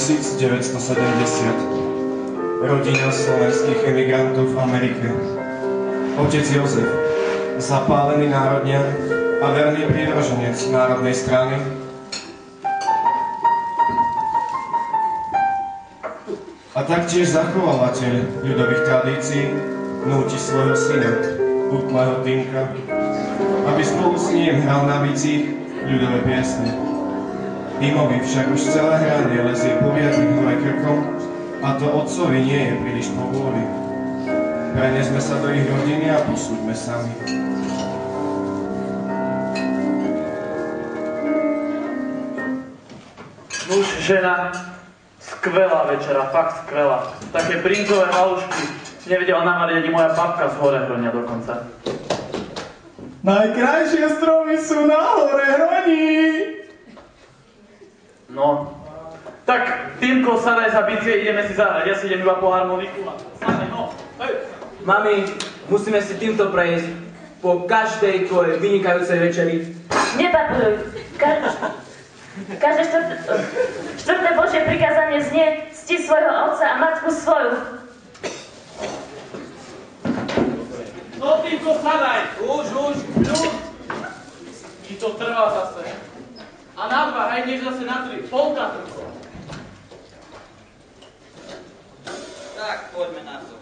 1970. Rodina slovenských emigrantov v Amerike. Otec Jozef, zapálený národňan a verný prívrženec národnej strany. A taktiež zachovávateľ ľudových tradícií núti svojho syna, útleho Týmka, aby spolu s ním hral na bicích ľudové piesne. Týmovi však už celé hranie lezie poviadlik hore krkom a to otcovi nie je príliš povôli. Prenesme sa do ich rodiny a posúďme sami. Muž, žena, skvelá večera, fakt skvelá. Také brinkové halušky nevedela namariť ani moja babka z Hore Hronia dokonca. Najkrajšie stromy sú na Hore Hroní! No, tak Týmko, sadaj za bicie, ideme si zahrať, ja si idem iba po harmoniku. Sadaj, no, hej. Mami, musíme si týmto prejsť po každej tvojej vynikajúcej večeri. Nepapuj. Každé štvrté Božie prikázanie znie cti svojho otca a matku svoju. No, Týmko, sadaj. Už, ľud. I to trvá zase. A na 2, aj nech zase na 3. Polka trvá. Tak, poďme na to.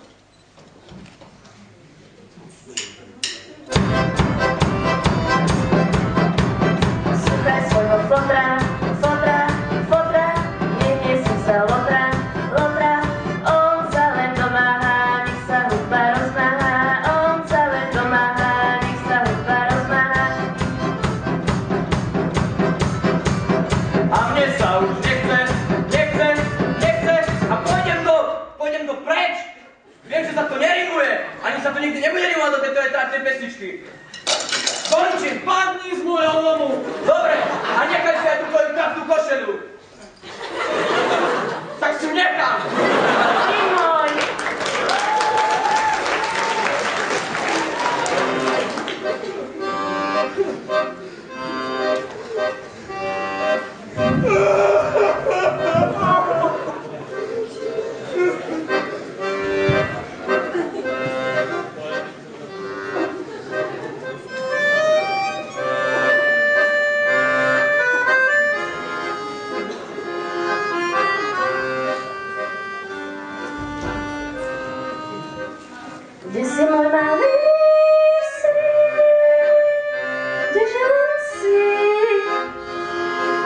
Súchaj svojho fotra, nie sú sa lotra, on sa len domáha, nech sa hudba rozmáha, on sa len domáha, nech sa hudba rozmáha. A mne sa už nechce a pôjdem do preč. Viem, že sa to nerimuje, ani sa to nikdy nebude rimovať do tejto etráčnej pesničky. Končím, padni z môjho lomu. Dobre, a nechaj si aj tú tvoju krásnu košelu. Tak si ju nechám. Ty môj. Kde si môj malý syn, kdeže si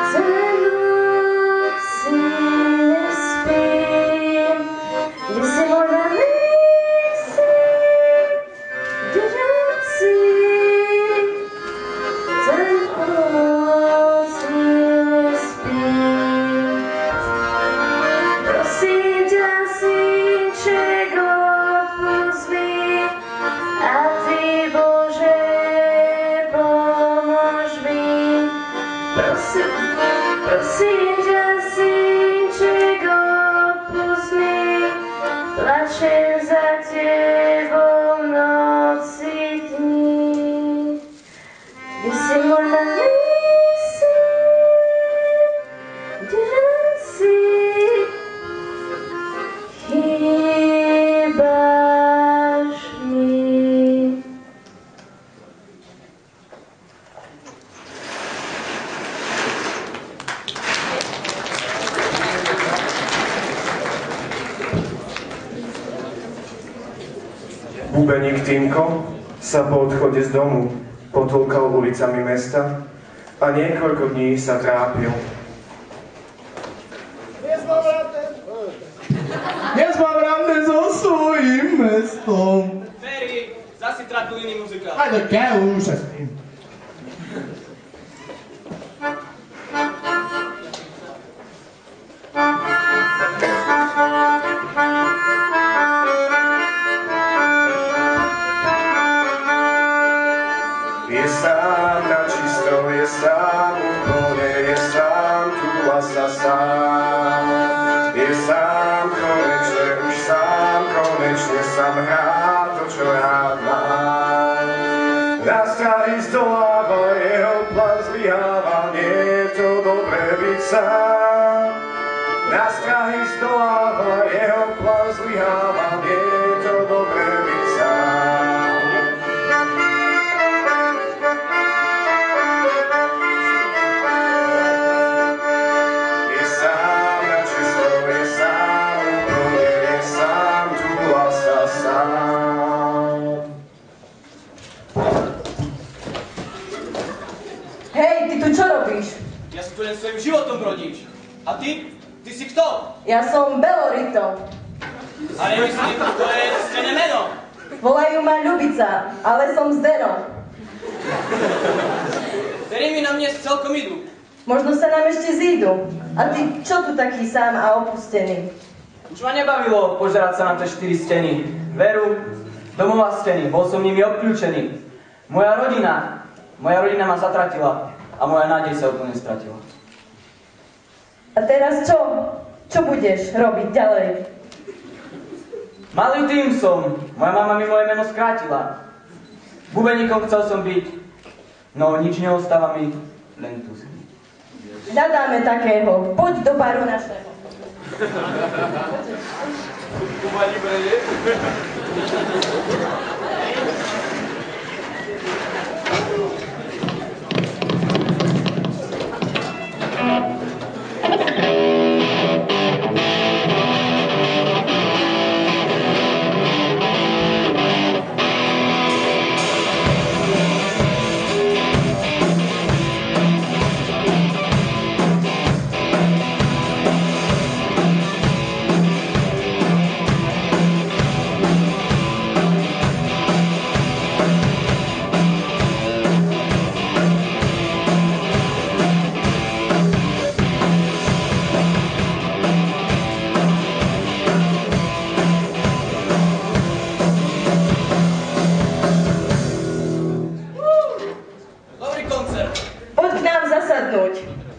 celú noc si nespím. Kde si môj malý syn, kdeže si celú noc si nespím. Prosím ťa, synček, odpusť mi, a ty, Bože, pomôž mi. Prosím ťa, synček, odpusť mi, plačem za tebou noci dní. Kde si môj malý syn, kdeže si chýbaš mi. Bubeník Týmko sa po odchode z domu potulkal ulicami mesta a niekoľko dní sa trápil. Dnes mám rande so svojím mestom. Ferry, zasi tratu iný muzikál. Aj to keľu sa s tým. Je sám na čisto, je sám úplne, je sám tu a sa sám. Je sám konečne, už sám konečne sám hrá to, čo rád má. Na strany zdoláva, jeho plán zlyháva, nie je to dobré byť sám. Na strany zlyhávam, je to dobré byť sám. Je sám na čisto, je sám úplne, je sám, túla sa sám. Hej, ty tu čo robíš? Ja si tu len svojim životom brodíš. A ty? Ty si kto? Ja som Belorito. A nemyslím, to je stené meno. Volajú ma Ľubica, ale som z Deno. Ktorými na mne celkom idú. Možno sa nám ešte zídu. A ty čo tu taký sám a opustený? Už ma nebavilo požerať sa na tie 4 steny. Veru, domova steny, bol som nimi obklúčený. Moja rodina ma zatratila a moja nádej sa úplne stratila. A teraz čo? Čo budeš robiť ďalej? Malý tým som. Moja mama mi moje meno skrátila. Bubeníkom chcel som byť, no nič neostáva mi, len tu. Hľadáme takého. Poď do baru našeho.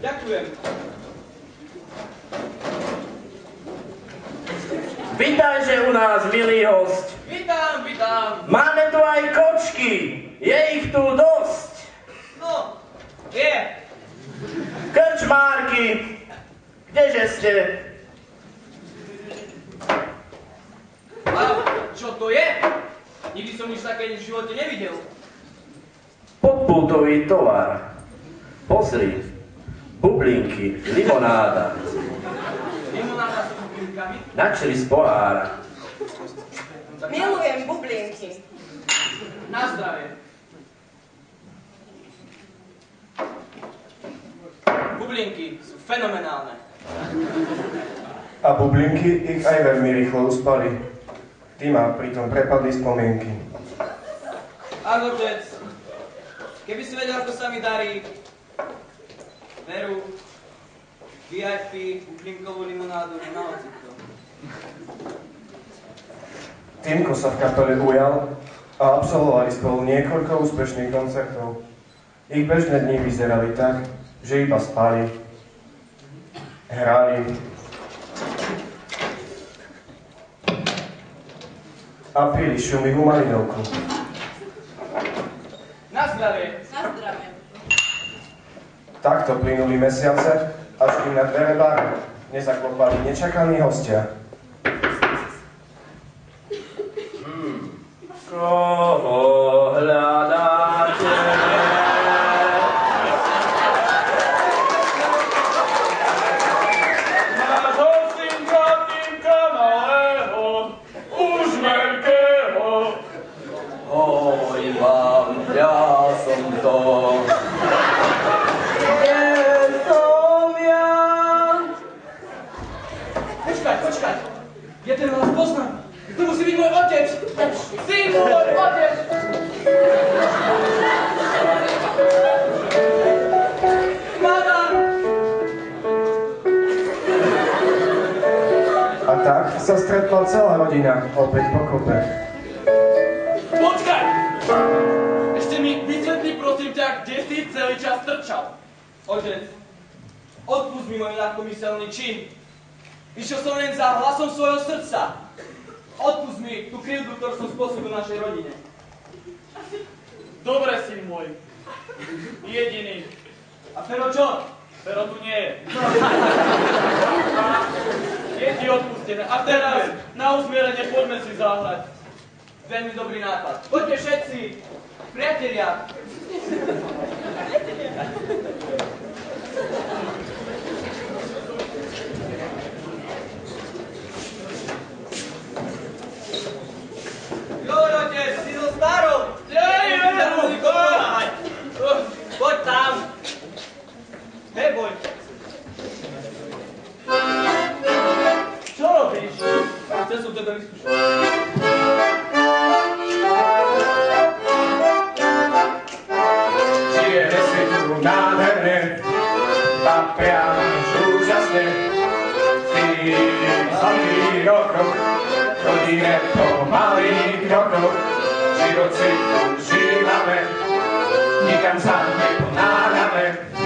Ďakujem. Vítajte u nás, milý host. Vítam. Máme tu aj kočky. Je ich tu dosť. No, je. Krčmárky, kdeže ste? A čo to je? Nikdy som nič také v živote nevidel. Podpultový tovar. Pozri. Bublinky, limonáda. Limonáda s bublinkami? Načri z pohára. Milujem bublinky. Na zdravie. Bublinky sú fenomenálne. A bublinky ich aj veľmi rýchlo uspali. Ty ma pritom prepadli spomienky. Ach, otec, keby si vedel, ako sa mi darí, veru, VIP, bublinkovú limonádu, nemal si to. Týmko sa v kapele ujal a absolvovali spolu niekoľko úspešných koncertov. Ich bežné dni vyzerali tak, že iba spali, hrali a pili šumivú malinovku. Na zdravie. Na zdravie. Takto plynuli mesiace, až kým na dvere baru nezaklopali nečakaní hostia. Koho hľadáte? Nášho synka, Týmka malého, už veľkého. Oj vám, ja som to. Kde som ja? Počkaj. Ja ten vás poznám. To musí byť môj otec. Syn môj otec. Mama. A tak sa stretla celá rodina opäť po kope. Počkaj! Ešte mi vysvetli, prosím ťa, kde si celý čas trčal. Otec, odpust mi môj ľahkomyselný čin. Išiel som len za hlasom svojho srdca. Odpust mi tú krivdu, ktorú som spôsobil našej rodine. Dobre, syn môj. Jediný. A Fero čo? Pero tu nie je. Je ti odpustené. A teraz na usmierenie poďme si zahrať. Veľmi dobrý nápad. Poďte všetci, priatelia. Joj, otec, si so starou. Poď tam. Neboj. Čo robíš? Chcel som tebe vyskúšať. Žijeme si tu nádherne, papia úžasne. V tých zlatých rokoch chodíme po malých krokoch. Život si užívame, nikam sa neponáhľame.